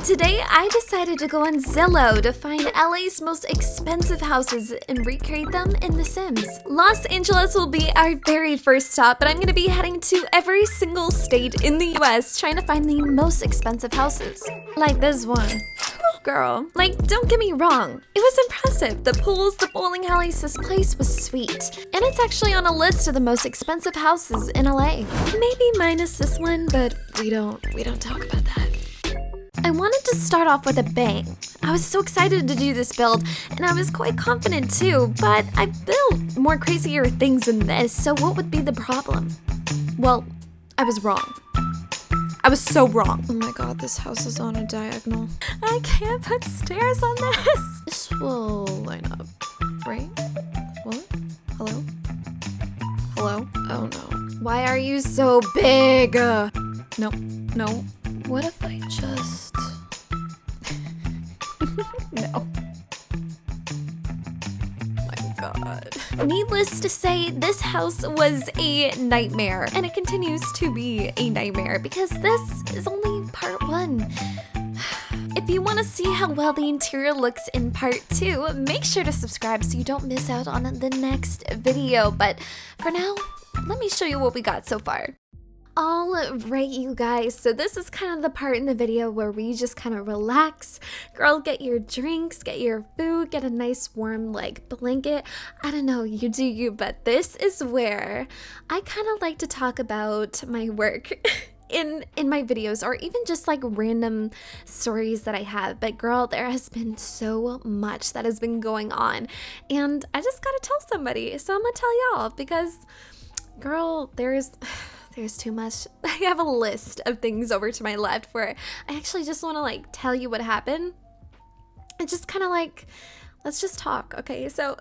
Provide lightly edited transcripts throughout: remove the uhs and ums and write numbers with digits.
Today, I decided to go on Zillow to find LA's most expensive houses and recreate them in The Sims. Los Angeles will be our very first stop, but I'm going to be heading to every single state in the US trying to find the most expensive houses. Like this one. Oh, girl. Like, don't get me wrong. It was impressive. The pools, the bowling alleys, this place was sweet. And it's actually on a list of the most expensive houses in LA. Maybe minus this one, but we don't talk about that. I wanted to start off with a bang. I was so excited to do this build, and I was quite confident too, but I built more crazier things than this, so what would be the problem? Well, I was wrong. I was so wrong. Oh my god, this house is on a diagonal. I can't put stairs on this. This will line up, right? What? Hello? Hello? Oh no. Why are you so big? No. What if I just... No. My god. Needless to say, this house was a nightmare, and it continues to be a nightmare because this is only part 1. If you want to see how well the interior looks in part 2, make sure to subscribe so you don't miss out on the next video. But for now, let me show you what we got so far. Alright, you guys, so this is kind of the part in the video where we just kind of relax. Girl, get your drinks, get your food, get a nice warm like blanket. I don't know, you do you, but this is where I kind of like to talk about my work in my videos, or even just like random stories that I have. But girl, there has been so much that has been going on, and I just gotta tell somebody, so I'm gonna tell y'all because girl, there's too much. I have a list of things over to my left where I actually just want to like tell you what happened. And just kind of like, let's just talk. Okay, so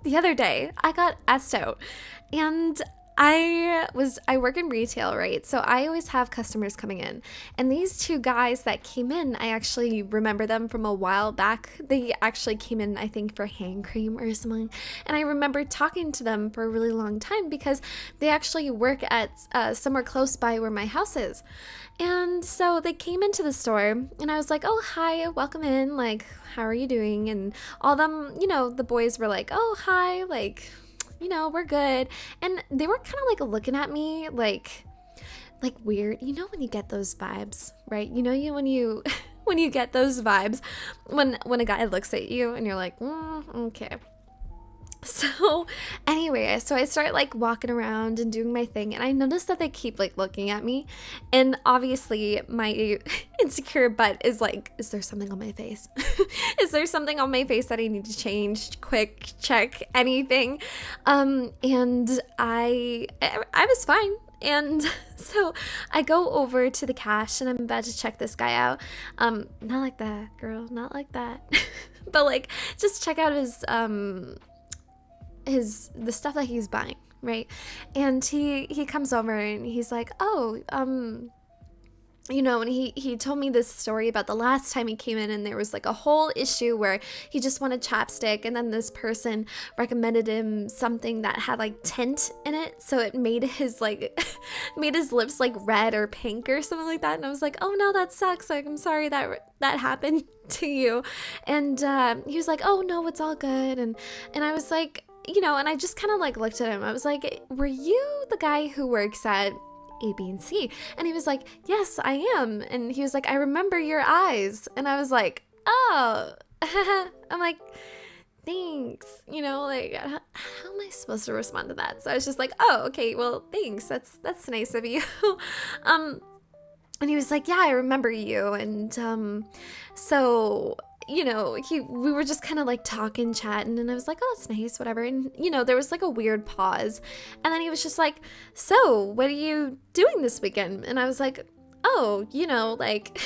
the other day I got asked out, and I work in retail, right? So I always have customers coming in, and these two guys that came in, I actually remember them from a while back. They actually came in, I think, for hand cream or something, and I remember talking to them for a really long time because they actually work at somewhere close by where my house is. And so they came into the store, and I was like, oh, hi, welcome in, like, how are you doing? And all them, you know, the boys were like, oh, hi, like, you know, we're good. And they were kind of like looking at me like weird. You know when you get those vibes, right? You know when you when you get those vibes when a guy looks at you and you're like, okay. So anyway, so I start like walking around and doing my thing, and I noticed that they keep like looking at me, and obviously my insecure butt is like, is there something on my face? Is there something on my face that I need to change? Quick check anything. And I was fine. And so I go over to the cash, and I'm about to check this guy out. Not like that, girl, not like that. But like just check out the stuff that he's buying, right? And he comes over and he's like, oh, you know, and he told me this story about the last time he came in, and there was like a whole issue where he just wanted chapstick, and then this person recommended him something that had like tint in it, so it made his like made his lips like red or pink or something like that. And I was like, oh no, that sucks, like I'm sorry that happened to you. And he was like, oh no, it's all good. And I was like, you know, and I just kind of like looked at him. I was like, were you the guy who works at A, B, and C? And he was like, yes, I am. And he was like, I remember your eyes. And I was like, oh. I'm like, thanks. You know, like, how am I supposed to respond to that? So I was just like, oh, okay, well, thanks. That's nice of you. And he was like, yeah, I remember you. And so, you know, we were just kind of like talking, chatting, and I was like, oh, that's nice, whatever. And, you know, there was like a weird pause, and then he was just like, so what are you doing this weekend? And I was like, oh, you know, like,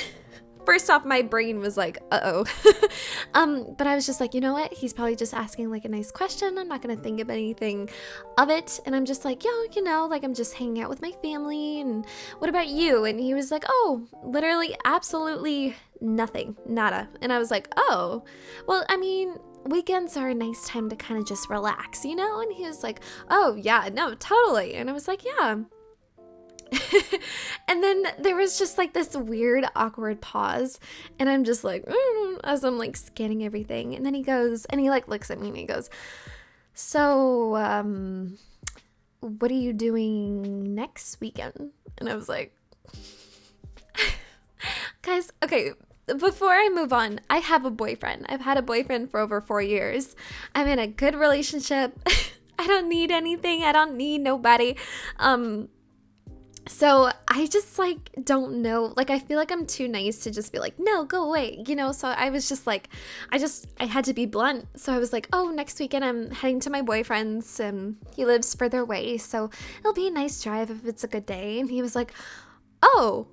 first off, my brain was like, uh-oh. But I was just like, you know what? He's probably just asking like a nice question. I'm not going to think of anything of it. And I'm just like, yo, you know, like I'm just hanging out with my family. And what about you? And he was like, oh, literally absolutely nothing, nada. And I was like, oh, well, I mean, weekends are a nice time to kind of just relax, you know? And he was like, oh yeah, no, totally. And I was like, yeah. And then there was just like this weird, awkward pause. And I'm just like, as I'm like scanning everything. And then he goes, and he like looks at me and he goes, so, what are you doing next weekend? And I was like, guys, okay, before I move on, I have a boyfriend. I've had a boyfriend for over 4 years. I'm in a good relationship. I don't need anything. I don't need nobody. So I just like don't know. Like I feel like I'm too nice to just be like, no, go away, you know? So I was just like, I had to be blunt. So I was like, oh, next weekend I'm heading to my boyfriend's and he lives further away. So it'll be a nice drive if it's a good day. And he was like, oh,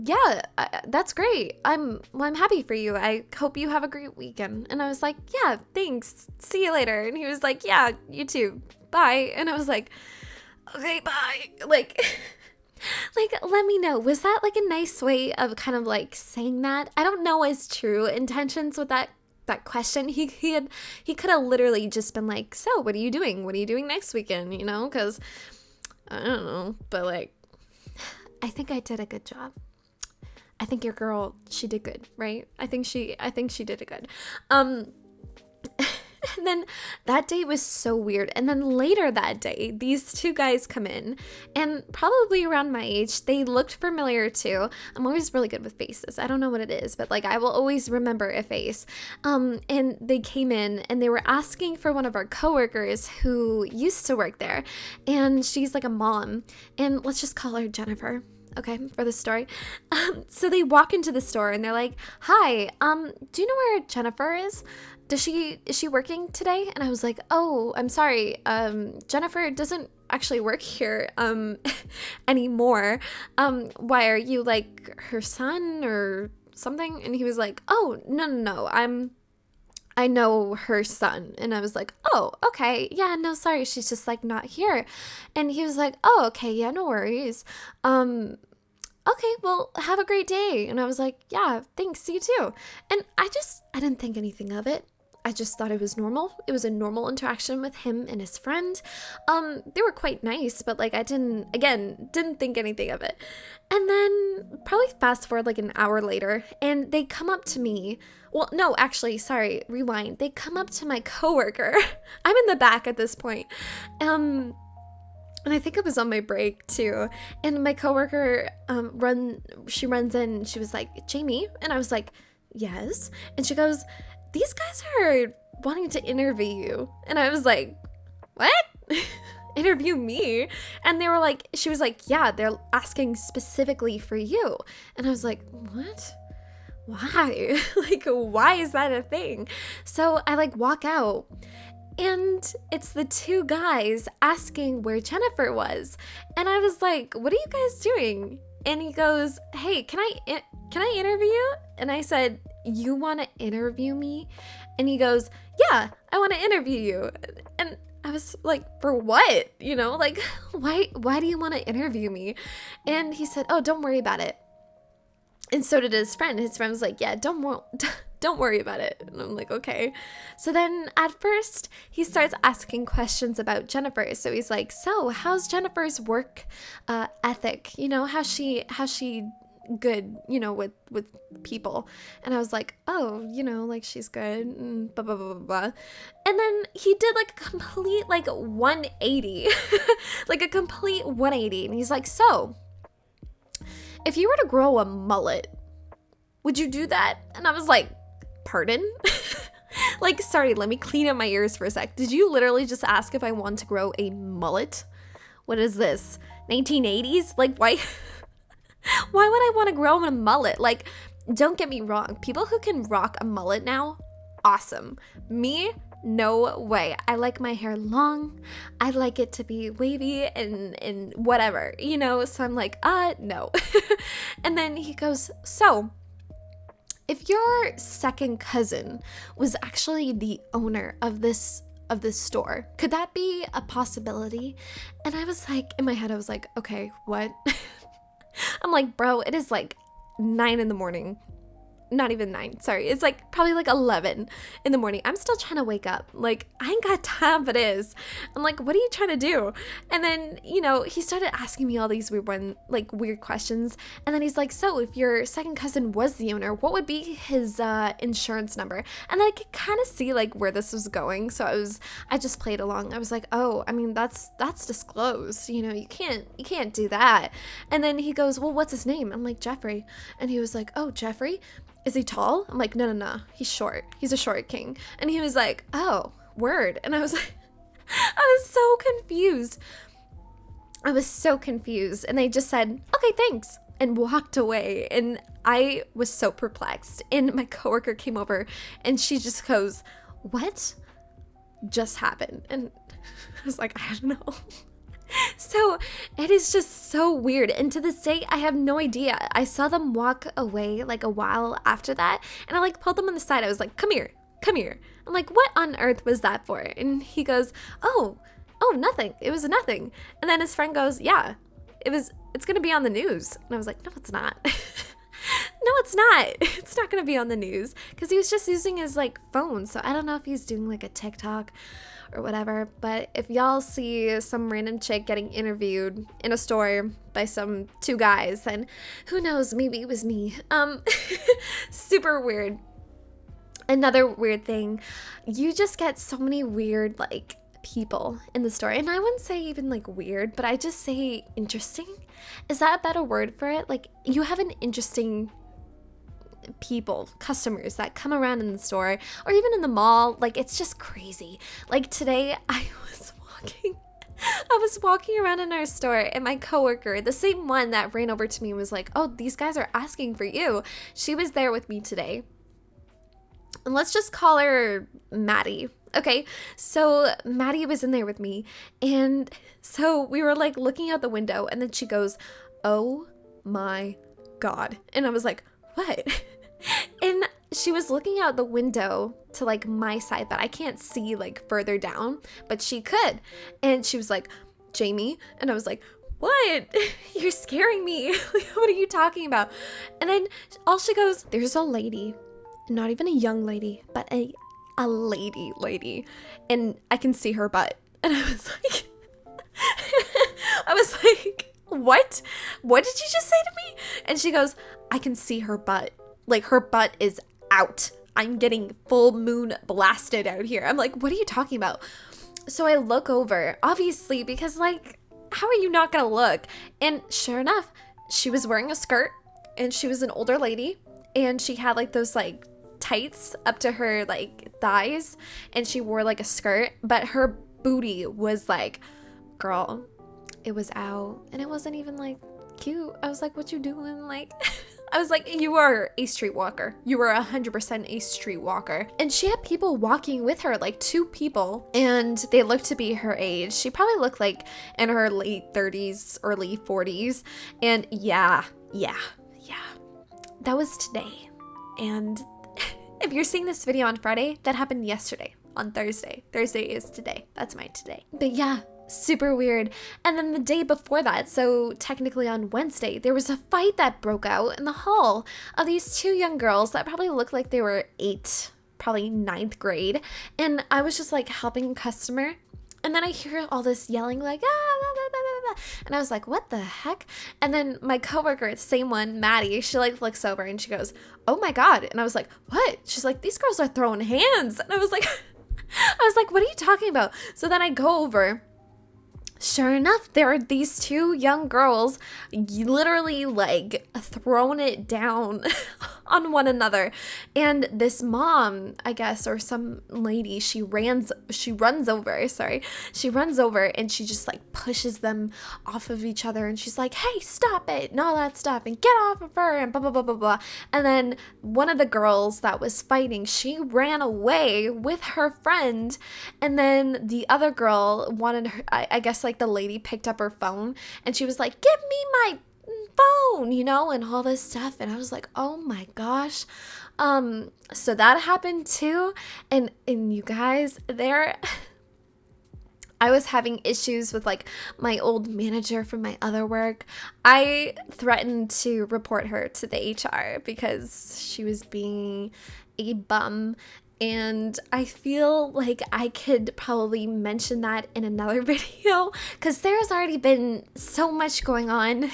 yeah, that's great. I'm happy for you. I hope you have a great weekend. And I was like, yeah, thanks. See you later. And he was like, yeah, you too. Bye. And I was like, okay, bye. Like, let me know. Was that like a nice way of kind of like saying that? I don't know his true intentions with that question. He could have literally just been like, so what are you doing? What are you doing next weekend? You know, because I don't know, but like, I think I did a good job. I think your girl, she did good, right? I think she did it good. And then that day was so weird. And then later that day, these two guys come in and probably around my age, they looked familiar too. I'm always really good with faces. I don't know what it is, but like I will always remember a face. And they came in and they were asking for one of our coworkers who used to work there. And she's like a mom. And let's just call her Jennifer. Okay, for the story. So they walk into the store and they're like, hi, do you know where Jennifer is? Is she working today? And I was like, oh, I'm sorry. Jennifer doesn't actually work here anymore. Why, are you like her son or something? And he was like, oh, no. I know her son. And I was like, oh, okay. Yeah, no, sorry. She's just like not here. And he was like, oh, okay. Yeah, no worries. Okay, well, have a great day. And I was like, yeah, thanks. You too. And I didn't think anything of it. I just thought it was normal. It was a normal interaction with him and his friend. They were quite nice, but like I didn't think anything of it. And then probably fast forward like an hour later and they come up to me. Well, no, actually, sorry, rewind. They come up to my coworker. I'm in the back at this point. And I think it was on my break too. And my coworker she runs in and she was like, Jamie? And I was like, yes. And she goes, these guys are wanting to interview you. And I was like, what? Interview me? And they were like, she was like, yeah, they're asking specifically for you. And I was like, what? Why? Like, why is that a thing? So I like walk out and it's the two guys asking where Jennifer was. And I was like, what are you guys doing? And he goes, hey, can I interview you? And I said, you want to interview me? And he goes, yeah, I want to interview you. And I was like, for what? You know, like, why do you want to interview me? And he said, oh, don't worry about it. And so did his friend. His friend was like, yeah, don't worry about it. And I'm like, okay. So then at first he starts asking questions about Jennifer. So he's like, so how's Jennifer's work ethic? You know, how's she good, you know, with people? And I was like, oh, you know, like she's good, and blah, blah, blah, blah, blah. And then he did like a complete like 180, like a complete 180. And he's like, so if you were to grow a mullet, would you do that? And I was like, pardon? Like, sorry, let me clean up my ears for a sec. Did you literally just ask if I want to grow a mullet? What is this? 1980s? Like, why? Why would I want to grow a mullet? Like, don't get me wrong. People who can rock a mullet now, awesome. Me, no way. I like my hair long. I like it to be wavy and whatever, you know? So I'm like, no. And then he goes, so if your second cousin was actually the owner of this store, could that be a possibility? And I was like, in my head, I was like, okay, what? I'm like, bro, it is like 9 a.m. not even 9, sorry. It's like probably like 11 in the morning. I'm still trying to wake up. Like, I ain't got time for this. I'm like, what are you trying to do? And then, you know, he started asking me all these weird questions. And then he's like, so if your second cousin was the owner, what would be his insurance number? And I could kind of see like where this was going. So I just played along. I was like, oh, I mean, that's disclosed. You know, you can't do that. And then he goes, well, what's his name? I'm like, Jeffrey. And he was like, oh, Jeffrey? Is he tall? I'm like, no, he's short. He's a short king. And he was like, oh, word. And I was like, I was so confused. And they just said, okay, thanks, and walked away. And I was so perplexed. And my coworker came over and she just goes, what just happened? And I was like, I don't know. So it is just so weird. And to this day, I have no idea. I saw them walk away like a while after that. And I like pulled them on the side. I was like, come here. I'm like, what on earth was that for? And he goes, oh, nothing. It was nothing. And then his friend goes, yeah, it's going to be on the news. And I was like, no, it's not. No, it's not. It's not going to be on the news, because he was just using his like phone. So I don't know if he's doing like a TikTok or whatever. But if y'all see some random chick getting interviewed in a store by some 2 guys, then who knows, maybe it was me. Super weird. Another weird thing, you just get so many weird like people in the store. And I wouldn't say even like weird, but I just say interesting. Is that a better word for it? Like, you have an interesting customers that come around in the store or even in the mall. Like, it's just crazy. Like today I was walking around in our store, and my coworker, the same one that ran over to me, was like, oh, these guys are asking for you. She was there with me today. And let's just call her Maddie. Okay, so Maddie was in there with me, and so we were like looking out the window, and then she goes, oh my God. And I was like, what? And she was looking out the window to like my side, but I can't see like further down, but she could. And she was like, Jamie. And I was like, what? You're scaring me. What are you talking about? And then all she goes, there's a lady, not even a young lady, but a lady, and I can see her butt. And I was like, what did you just say to me? And she goes, I can see her butt. Like, her butt is out. I'm getting full moon blasted out here. I'm like, what are you talking about? So I look over, obviously, because like, how are you not gonna look? And sure enough, she was wearing a skirt, and she was an older lady, and she had like those like tights up to her like thighs, and she wore like a skirt, but her booty was like, girl, it was out, and it wasn't even like cute. I was like, what you doing? Like, I was like, you are a streetwalker. You were 100% a streetwalker. And she had people walking with her, like 2 people, and they looked to be her age. She probably looked like in her late 30s, early 40s. And yeah, that was today. And if you're seeing this video on Friday, that happened yesterday on Thursday. Thursday is today. That's my today. But yeah, super weird. And then the day before that, so technically on Wednesday, there was a fight that broke out in the hall of these 2 young girls that probably looked like they were 8, probably 9th grade. And I was just like helping a customer. And then I hear all this yelling like, ah, blah, blah, blah, blah, blah. And I was like, what the heck? And then my coworker, the same one, Maddie, she like looks over and she goes, oh my God. And I was like, what? She's like, these girls are throwing hands. And I was like, what are you talking about? So then I go over. Sure enough, there are these 2 young girls literally like throwing it down on one another. And this mom, I guess, or some lady, she runs over and she just like pushes them off of each other. And she's like, hey, stop it, and all that stuff, and get off of her, and blah, blah, blah, blah, blah. And then one of the girls that was fighting, she ran away with her friend. And then the other girl wanted her, I guess like the lady picked up her phone and she was like, give me my phone, you know, and all this stuff. And I was like, oh my gosh. So that happened too. And you guys, I was having issues with like my old manager from my other work, I threatened to report her to the HR because she was being a bum. And I feel like I could probably mention that in another video because there's already been so much going on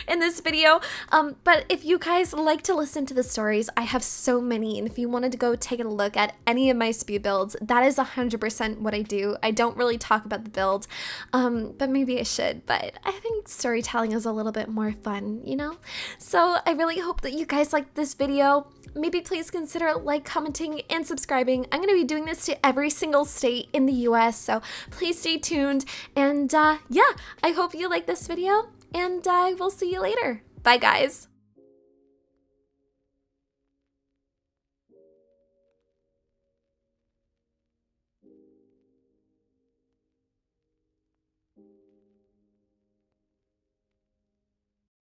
in this video. But if you guys like to listen to the stories, I have so many. And if you wanted to go take a look at any of my speed builds, that is 100% what I do. I don't really talk about the build, but maybe I should. But I think storytelling is a little bit more fun, you know? So I really hope that you guys liked this video. Maybe please consider like, commenting, and subscribing. I'm going to be doing this to every single state in the US, so please stay tuned. And yeah, I hope you like this video, and I will see you later. Bye, guys.